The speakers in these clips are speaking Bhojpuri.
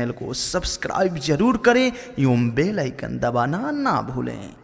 चैनल को सब्सक्राइब जरूर करें एवं बेल आइकन दबाना ना भूलें।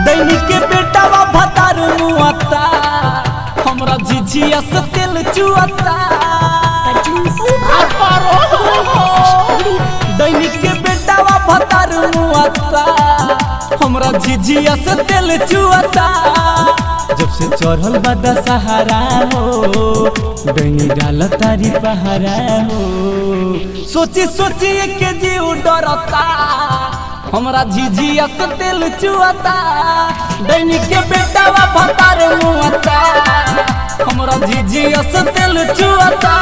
दैनिक के बेटावा भतार मुआता हमरा झिझिया से तेल चुआता। दैनिक के बेटावा भतार मुआता हमरा झिझिया से तेल चुआता। जब से चढ़ल बदा सहारा हो दैनी डाल तारी पहारा हो। सोची सोची के जीव डरता हमरा झिझिया से तेल चुआता। दैनिक के बेटावा भतार मुआता हमरा झिझिया से तेल चुआता।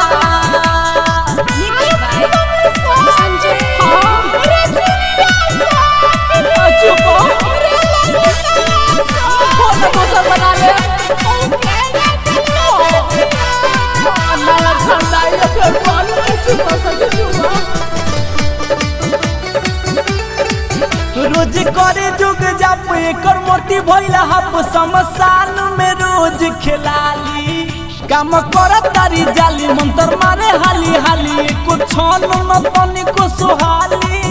रोज करे जुग जाप एकर मोटी भइला हप समसान में रोज खेलाली। काम कर तारी जाली मंत्र मारे हाली हाली एको छन न तनी को सुहाली।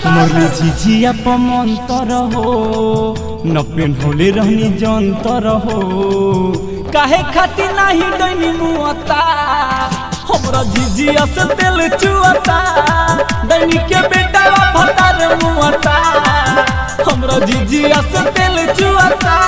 मोरे झिझिया प मंतर हो न पेन्होले रहनी जंतर हो। काहे खाती नाही डैनी मुआता हमरा झिझिया से तेल चुआता। दैनिक के बेटावा भतार मुआता हमरा झिझिया से तेल चुआता।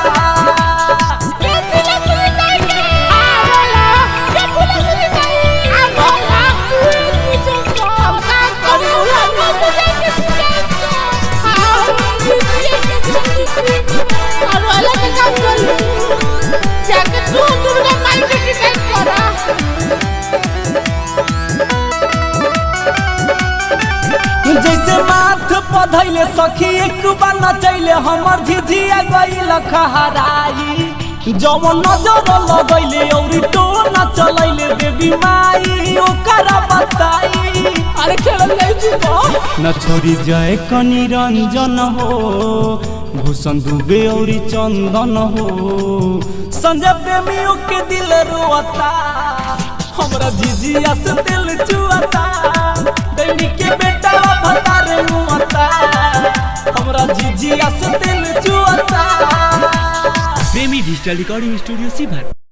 जैसे माथ पधैले सखी एक बार नचैले हमर झिझिया गइल खहराई। जवन नजर लगैले औरी टोल चलैले देवी माई ओकरा बताई। अरे खेलल नहीं जुबो न छोड़ी जाए कनी रंजन हो भूषण दुबे औरी चंदन हो। संजय प्रेमियों के दिल रोता हमरा झिझिया से दिल चुआता। दैनिक के बेटावा भतार मुआता हमरा झिझिया से दिल चुआता। प्रेमी डिजिटल रिकॉर्डिंग स्टूडियो सीभर।